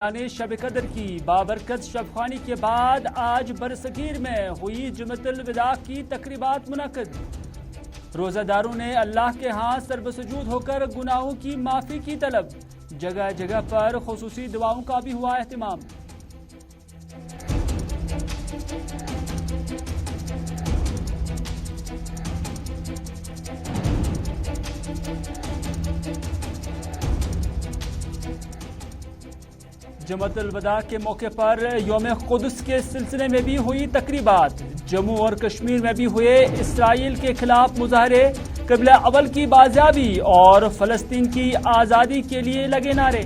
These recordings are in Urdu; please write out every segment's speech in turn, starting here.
نے شب قدر کی بابرکت شب خوانی کے بعد آج برصغیر میں ہوئی جمعۃ الوداع کی تقریبات منعقد۔ روزہ داروں نے اللہ کے ہاں سربسجود ہو کر گناہوں کی معافی کی طلب، جگہ جگہ پر خصوصی دعاؤں کا بھی ہوا اہتمام۔ جمعۃ الوداع کے موقع پر یوم قدس کے سلسلے میں بھی ہوئی تقریبات۔ جموں اور کشمیر میں بھی ہوئے اسرائیل کے خلاف مظاہرے، قبلہ اول کی بازیابی اور فلسطین کی آزادی کے لیے لگے نعرے۔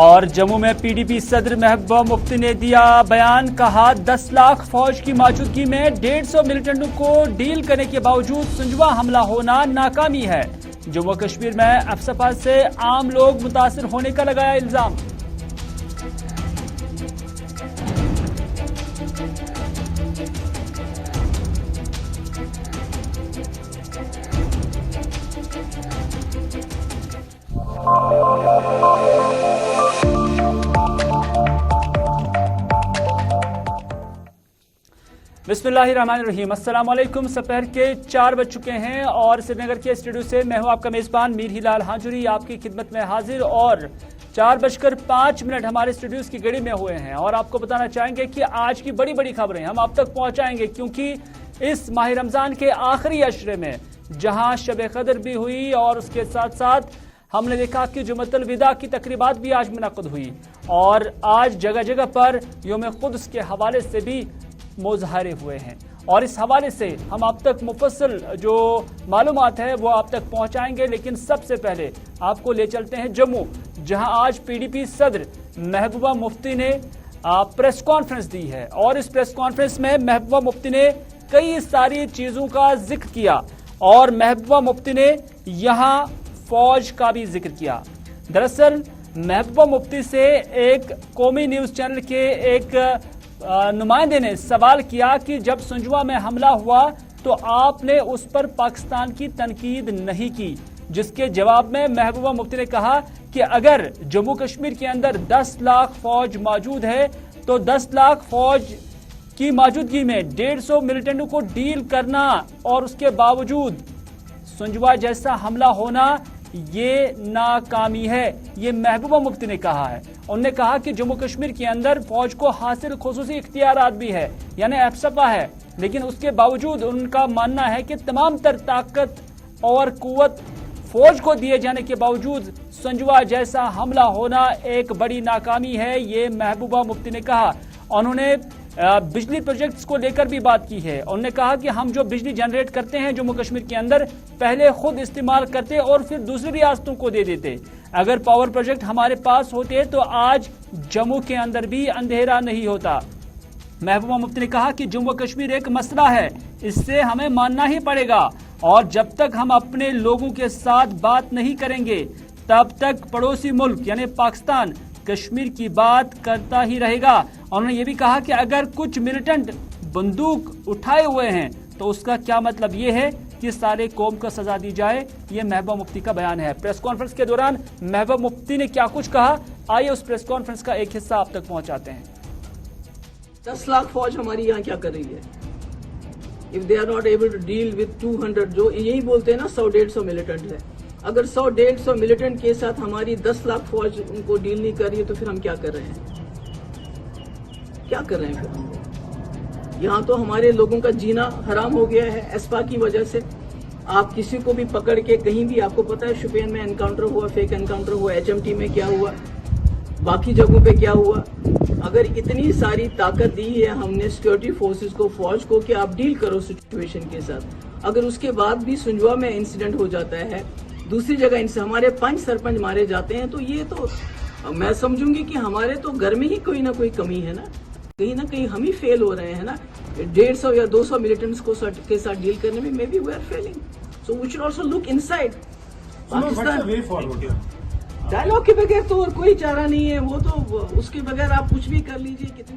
اور جموں میں پی ڈی پی صدر محبوبہ مفتی نے دیا بیان، کہا 10 لاکھ فوج کی موجودگی میں 150 ملیٹنٹوں کو ڈیل کرنے کے باوجود سنجواں حملہ ہونا ناکامی ہے۔ جموں کشمیر میں افسپا سے عام لوگ متاثر ہونے کا لگایا الزام۔ بسم اللہ الرحمن الرحیم، السلام علیکم۔ سپہر کے 4 بج چکے ہیں اور سری نگر کے اسٹوڈیو سے میں ہوں آپ کا میزبان میر ہلال ہاجری آپ کی خدمت میں حاضر، اور 4:05 ہمارے اسٹوڈیوز کی گھڑی میں ہوئے ہیں اور آپ کو بتانا چاہیں گے کہ آج کی بڑی بڑی خبریں ہم آپ تک پہنچائیں گے، کیونکہ اس ماہ رمضان کے آخری عشرے میں جہاں شب قدر بھی ہوئی اور اس کے ساتھ ساتھ ہم نے دیکھا کہ جمعۃ الوداع کی تقریبات بھی آج منعقد ہوئی، اور آج جگہ جگہ پر یوم قدس کے حوالے سے بھی مظاہرے ہوئے ہیں، اور اس حوالے سے ہم آپ تک مفصل جو معلومات ہے وہ آپ تک پہنچائیں گے۔ لیکن سب سے پہلے آپ کو لے چلتے ہیں جموں، جہاں آج پی ڈی پی صدر محبوبہ مفتی نے پریس کانفرنس دی ہے، اور اس پریس کانفرنس میں محبوبہ مفتی نے کئی ساری چیزوں کا ذکر کیا، اور محبوبہ مفتی نے یہاں فوج کا بھی ذکر کیا۔ دراصل محبوبہ مفتی سے ایک قومی نیوز چینل کے ایک نمائندے نے سوال کیا کہ جب سنجواں میں حملہ ہوا تو آپ نے اس پر پاکستان کی تنقید نہیں کی، جس کے جواب میں محبوبہ مفتی نے کہا کہ اگر جموں کشمیر کے اندر 10 لاکھ فوج موجود ہے تو 10 لاکھ فوج کی موجودگی میں 150 ملیٹنٹوں کو ڈیل کرنا اور اس کے باوجود سنجواں جیسا حملہ ہونا یہ ناکامی ہے، یہ محبوبہ مفتی نے کہا ہے۔ انہوں نے کہا کہ جموں کشمیر کے اندر فوج کو حاصل خصوصی اختیارات بھی ہے، یعنی افسپا ہے، لیکن اس کے باوجود ان کا ماننا ہے کہ تمام تر طاقت اور قوت فوج کو دیے جانے کے باوجود سنجواں جیسا حملہ ہونا ایک بڑی ناکامی ہے، یہ محبوبہ مفتی نے کہا۔ انہوں نے بجلی پروجیکٹس کو لے کر بھی بات کی ہے۔ انہوں نے کہا کہ ہم جو بجلی جنریٹ کرتے ہیں جموں کشمیر کے اندر، پہلے خود استعمال کرتے اور پھر دوسری ریاستوں کو دے دیتے۔ اگر پاور پروجیکٹ ہمارے پاس ہوتے تو آج جموں کے اندر بھی اندھیرا نہیں ہوتا۔ محبوبہ مفتی نے کہا کہ جموں کشمیر ایک مسئلہ ہے، اس سے ہمیں ماننا ہی پڑے گا، اور جب تک ہم اپنے لوگوں کے ساتھ بات نہیں کریں گے تب تک پڑوسی ملک یعنی پاکستان کشمیر کی بات کرتا ہی رہے گا۔ انہوں نے یہ بھی کہا کہ اگر کچھ ملیٹنٹ بندوق اٹھائے ہوئے ہیں تو اس کا کیا مطلب یہ ہے کہ سارے قوم کو سزا دی جائے، یہ محبوبہ مفتی کا بیان ہے۔ پریس کانفرنس کے دوران محبوبہ مفتی نے کیا کچھ کہا، آئیے اس پریس کانفرنس کا ایک حصہ آپ تک پہنچاتے ہیں۔ 10 لاکھ فوج ہماری یہاں کیا کر رہی ہے؟ if they are not able to deal with 200 جو یہی بولتے ہیں نا 100-150 ملیٹنٹ ہے، اگر 100-150 ملیٹنٹ کے ساتھ ہماری 10 لاکھ فوج ان کو ڈیل نہیں کر رہی ہے تو پھر ہم کیا کر رہے ہیں؟ کیا کر رہے ہیں پھر ہم لوگ؟ یہاں تو ہمارے لوگوں کا جینا حرام ہو گیا ہے ایسپا کی وجہ سے۔ آپ کسی کو بھی پکڑ کے کہیں بھی، آپ کو پتا ہے شوپین میں انکاؤنٹر ہوا، فیک انکاؤنٹر ہوا، HMT میں کیا ہوا، باقی جگہوں پہ کیا ہوا۔ اگر اتنی ساری طاقت دی ہے ہم نے سیکورٹی فورسز کو، فوج کو، کہ آپ ڈیل کرو سچویشن کے ساتھ، اگر اس کے بعد بھی سنجواں میں انسیڈنٹ ہو جاتا ہے، دوسری جگہ ان سے ہمارے 5 سرپنچ مارے جاتے ہیں، تو یہ تو میں سمجھوں گی کہ ہمارے تو گھر میں ہی کوئی نہ کوئی کمی ہے نا، کہیں نہ کہیں ہم ہی فیل ہو رہے ہیں نا۔ 150 یا 200 ملیٹنٹس کے ساتھ ڈیل کرنے میں may be we are feeling, so we should also look inside Pakistan. Dialogue کے بغیر تو اور کوئی چارہ نہیں ہے، وہ تو اس کے بغیر آپ کچھ بھی کر لیجئے۔ کتنے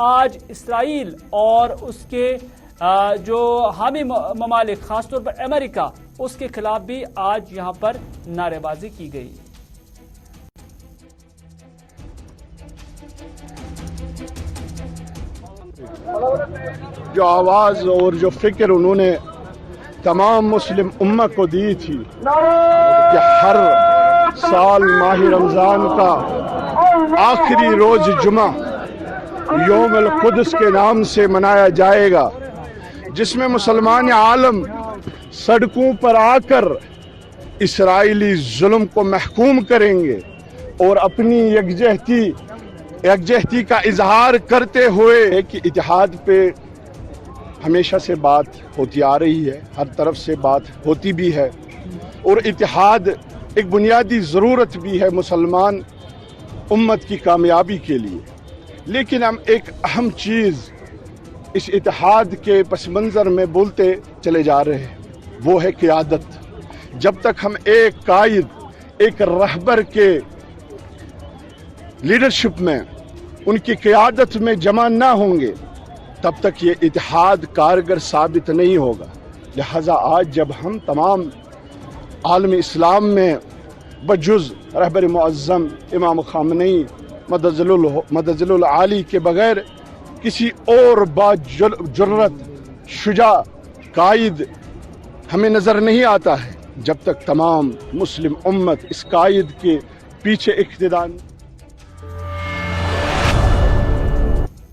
آج اسرائیل اور اس کے جو حامی ممالک خاص طور پر امریکہ اس کے خلاف بھی آج یہاں پر نعرے بازی کی گئی. جو آواز اور جو فکر انہوں نے تمام مسلم امت کو دی تھی کہ ہر سال ماہ رمضان کا آخری روز جمعہ یوم القدس کے نام سے منایا جائے گا، جس میں مسلمان عالم سڑکوں پر آ کر اسرائیلی ظلم کو محکوم کریں گے اور اپنی یکجہتی کا اظہار کرتے ہوئے کہ اتحاد پہ ہمیشہ سے بات ہوتی آ رہی ہے، ہر طرف سے بات ہوتی بھی ہے، اور اتحاد ایک بنیادی ضرورت بھی ہے مسلمان امت کی کامیابی کے لیے. لیکن ہم ایک اہم چیز اس اتحاد کے پس منظر میں بولتے چلے جا رہے ہیں، وہ ہے قیادت. جب تک ہم ایک قائد، ایک رہبر کے لیڈرشپ میں، ان کی قیادت میں جمع نہ ہوں گے، تب تک یہ اتحاد کارگر ثابت نہیں ہوگا. لہذا آج جب ہم تمام عالم اسلام میں بجز رہبر معظم امام خامنئی مدظل العالی کے بغیر کسی اور باجرت شجاع قائد ہمیں نظر نہیں آتا ہے، جب تک تمام مسلم امت اس قائد کے پیچھے اقتداء.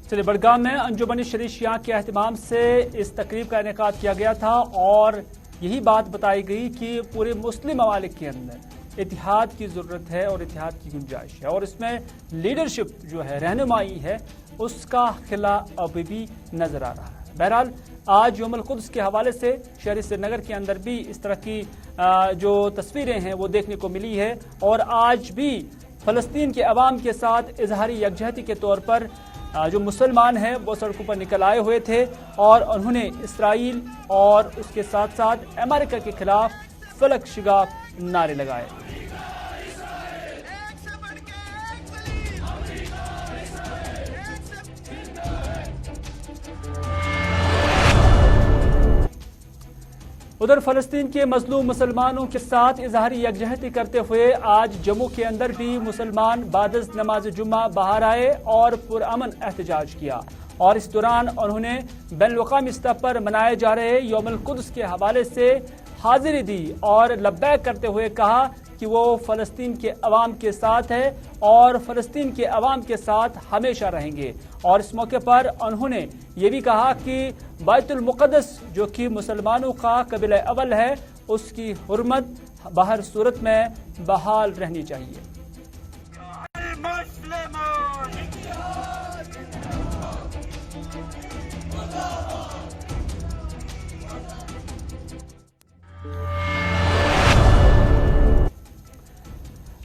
چلیے، بڑگام میں انجمن شریف شیعہ کے اہتمام سے اس تقریب کا انعقاد کیا گیا تھا اور یہی بات بتائی گئی کہ پورے مسلم ممالک کے اندر اتحاد کی ضرورت ہے اور اتحاد کی گنجائش ہے، اور اس میں لیڈرشپ جو ہے، رہنمائی ہے، اس کا خلا ابھی بھی نظر آ رہا ہے. بہرحال آج یوم القدس کے حوالے سے شہر سری نگر کے اندر بھی اس طرح کی جو تصویریں ہیں وہ دیکھنے کو ملی ہے، اور آج بھی فلسطین کے عوام کے ساتھ اظہاری یکجہتی کے طور پر جو مسلمان ہیں وہ سڑکوں پر نکل آئے ہوئے تھے اور انہوں نے اسرائیل اور اس کے ساتھ ساتھ امریکہ کے خلاف فلک شگاف نعرے لگائے. ادھر فلسطین کے مظلوم مسلمانوں کے ساتھ اظہاری یکجہتی کرتے ہوئے آج جموں کے اندر بھی مسلمان بعد از نماز جمعہ باہر آئے اور پرامن احتجاج کیا، اور اس دوران انہوں نے بین الاقوامی سطح پر منائے جا رہے یوم القدس کے حوالے سے حاضری دی اور لبیک کرتے ہوئے کہا کہ وہ فلسطین کے عوام کے ساتھ ہے اور فلسطین کے عوام کے ساتھ ہمیشہ رہیں گے. اور اس موقع پر انہوں نے یہ بھی کہا کہ بیت المقدس جو کہ مسلمانوں کا قبلہ اول ہے، اس کی حرمت بہر صورت میں بحال رہنی چاہیے.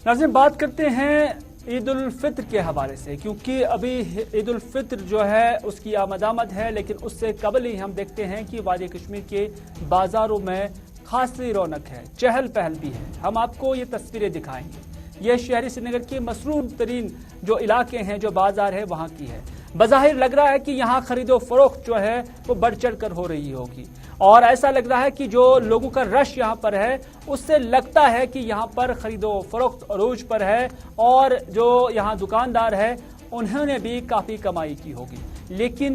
ناظرین، بات کرتے ہیں عید الفطر کے حوالے سے، کیونکہ ابھی عید الفطر جو ہے اس کی آمد ہے، لیکن اس سے قبل ہی ہم دیکھتے ہیں کہ وادی کشمیر کے بازاروں میں خاصی رونق ہے، چہل پہل بھی ہے. ہم آپ کو یہ تصویریں دکھائیں گے. یہ شہری سری نگر کے مصروف ترین جو علاقے ہیں، جو بازار ہے، وہاں کی ہے. بظاہر لگ رہا ہے کہ یہاں خرید و فروخت جو ہے وہ بڑھ چڑھ کر ہو رہی ہوگی، اور ایسا لگ رہا ہے کہ جو لوگوں کا رش یہاں پر ہے اس سے لگتا ہے کہ یہاں پر خرید و فروخت عروج پر ہے، اور جو یہاں دکاندار ہے انہوں نے بھی کافی کمائی کی ہوگی. لیکن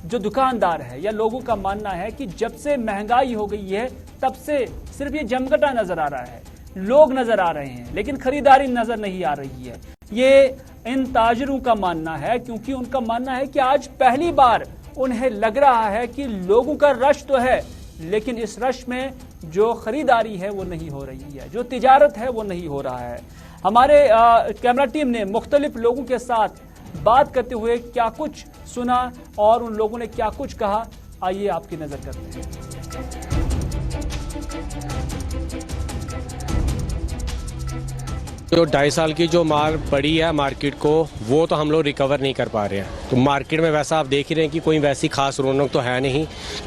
جو دکاندار ہے یا لوگوں کا ماننا ہے کہ جب سے مہنگائی ہو گئی ہے تب سے صرف یہ جمگٹا نظر آ رہا ہے، لوگ نظر آ رہے ہیں لیکن خریداری نظر نہیں آ رہی ہے. یہ ان تاجروں کا ماننا ہے، کیونکہ ان کا ماننا ہے کہ آج پہلی بار انہیں لگ رہا ہے کہ لوگوں کا رش تو ہے لیکن اس رش میں جو خریداری ہے وہ نہیں ہو رہی ہے، جو تجارت ہے وہ نہیں ہو رہا ہے. ہمارے کیمرہ ٹیم نے مختلف لوگوں کے ساتھ بات کرتے ہوئے کیا کچھ سنا اور ان لوگوں نے کیا کچھ کہا، آئیے آپ کی نظر کرتے ہیں. جو 2.5 سال کی جو مار پڑی ہے مارکیٹ کو، وہ تو ہم لوگ ریکور نہیں کر پا رہے ہیں. تو مارکیٹ میں ویسا آپ دیکھ ہی رہے ہیں کہ کوئی ویسی خاص رونق تو ہے نہیں،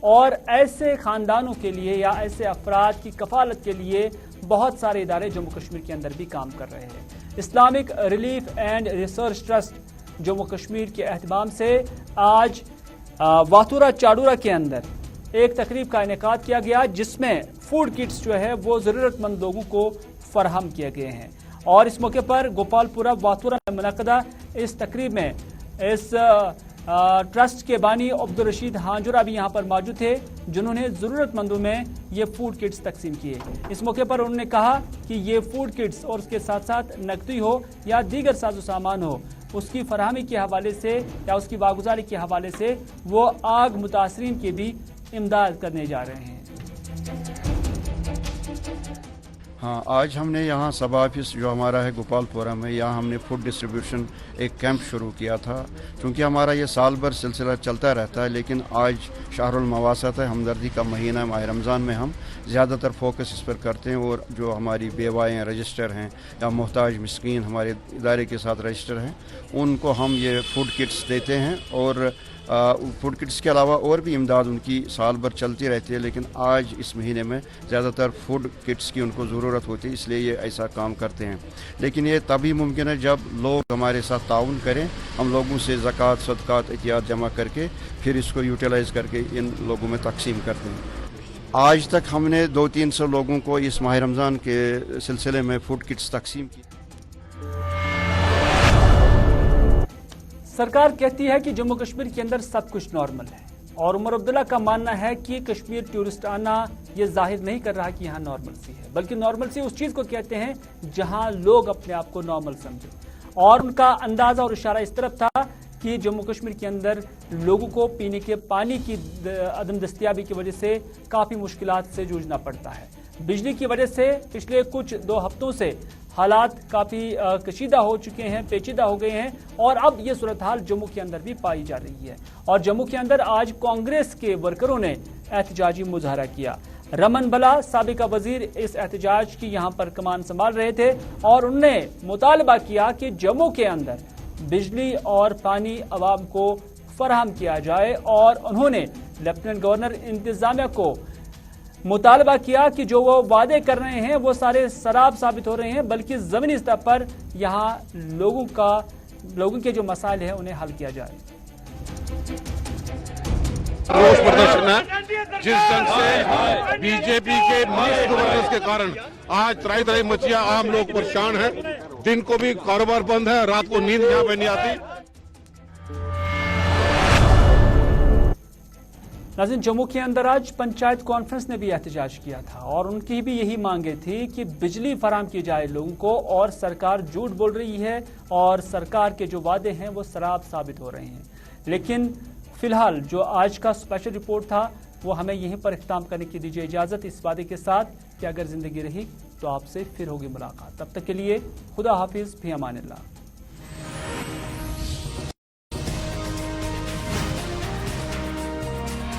اور ایسے خاندانوں کے لیے یا ایسے افراد کی کفالت کے لیے بہت سارے ادارے جموں کشمیر کے اندر بھی کام کر رہے ہیں۔ Islamic relief and research trust Jammu Kashmir کے اہتمام سے آج واتورا چاڈورا کے اندر ایک تقریب کا انعقاد کیا گیا، جس میں فوڈ کٹس جو ہے وہ ضرورت مند لوگوں کو فراہم کیے گئے ہیں۔ اور اس موقع پر گوپال پورہ واتورا میں منعقدہ اس تقریب میں اس ٹرسٹ کے بانی عبدالرشید ہانجورا بھی یہاں پر موجود تھے، جنہوں نے ضرورت مندوں میں یہ فوڈ کٹس تقسیم کیے۔ اس موقع پر انہوں نے کہا کہ یہ فوڈ کٹس اور اس کے ساتھ ساتھ نقدی ہو یا دیگر ساز و سامان ہو، اس کی فراہمی کے حوالے سے یا اس کی واگزاری کے حوالے سے وہ آگ متاثرین کی بھی امداد کرنے جا رہے ہیں۔ ہاں، آج ہم نے یہاں سب آفس جو ہمارا ہے گوپال پورہ میں، یہاں ہم نے فوڈ ڈسٹریبیوشن ایک کیمپ شروع کیا تھا، کیونکہ ہمارا یہ سال بھر سلسلہ چلتا رہتا ہے، لیکن آج شہر المواسط ہے، ہمدردی کا مہینہ ماہ رمضان میں ہم زیادہ تر فوکس اس پر کرتے ہیں، اور جو ہماری بیوائیں رجسٹر ہیں یا محتاج مسکین ہمارے ادارے کے ساتھ رجسٹر ہیں، ان کو ہم یہ فوڈ کٹس دیتے ہیں، اور فوڈ کٹس کے علاوہ اور بھی امداد ان کی سال بھر چلتی رہتی ہے، لیکن آج اس مہینے میں زیادہ تر فوڈ کٹس کی ان کو ضرورت ہوتی ہے، اس لیے یہ ایسا کام کرتے ہیں۔ لیکن یہ تبھی ممکن ہے جب لوگ ہمارے ساتھ تعاون کریں، ہم لوگوں سے زکوٰۃ صدقات عطیات جمع کر کے پھر اس کو یوٹیلائز کر کے ان لوگوں میں تقسیم کرتے ہیں۔ آج تک ہم نے 200-300 لوگوں کو اس ماہ رمضان کے سلسلے میں فوڈ کٹس تقسیم کی۔ سرکار کہتی ہے کہ جموں کشمیر کے اندر سب کچھ نارمل ہے، اور عمر عبداللہ کا ماننا ہے کہ کشمیر ٹورسٹ آنا یہ ظاہر نہیں کر رہا کہ یہاں نارمل سی ہے، بلکہ نارمل سی اس چیز کو کہتے ہیں جہاں لوگ اپنے آپ کو نارمل سمجھیں۔ اور ان کا اندازہ اور اشارہ اس طرف تھا کہ جموں کشمیر کے اندر لوگوں کو پینے کے پانی کی عدم دستیابی کی وجہ سے کافی مشکلات سے جوجھنا پڑتا ہے۔ بجلی کی وجہ سے پچھلے کچھ 2 ہفتوں سے حالات کافی کشیدہ ہو چکے ہیں، پیچیدہ ہو گئے ہیں، اور اب یہ صورتحال جموں کے اندر بھی پائی جا رہی ہے۔ اور جموں کے اندر آج کانگریس کے ورکروں نے احتجاجی مظاہرہ کیا۔ رمن بلا سابقہ وزیر اس احتجاج کی یہاں پر کمان سنبھال رہے تھے، اور انہوں نے مطالبہ کیا کہ جموں کے اندر بجلی اور پانی عوام کو فراہم کیا جائے، اور انہوں نے لیفٹیننٹ گورنر انتظامیہ کو مطالبہ کیا کہ جو وہ وعدے کر رہے ہیں وہ سارے سراب ثابت ہو رہے ہیں، بلکہ زمینی سطح پر یہاں لوگوں کے جو مسائل ہیں انہیں حل کیا جائے۔ روز پردرشن ہے، جس ڈھنگ سے بی جے پی کے مس گورننس کے کارن آج ترائی ترائی مچیاں عام لوگ پریشان ہیں، دن کو بھی کاروبار بند ہے، رات کو نیند یہاں پہ نہیں آتی۔ ناظرین، جموں کے اندر آج پنچایت کانفرنس نے بھی احتجاج کیا تھا، اور ان کی بھی یہی مانگیں تھی کہ بجلی فراہم کی جائے لوگوں کو، اور سرکار جھوٹ بول رہی ہے اور سرکار کے جو وعدے ہیں وہ سراب ثابت ہو رہے ہیں۔ لیکن فی الحال جو آج کا اسپیشل رپورٹ تھا وہ ہمیں یہیں پر اختتام کرنے کی دیجیے اجازت، اس وعدے کے ساتھ کہ اگر زندگی رہی تو آپ سے پھر ہوگی ملاقات۔ تب تک کے لیے خدا حافظ، فی امان اللہ۔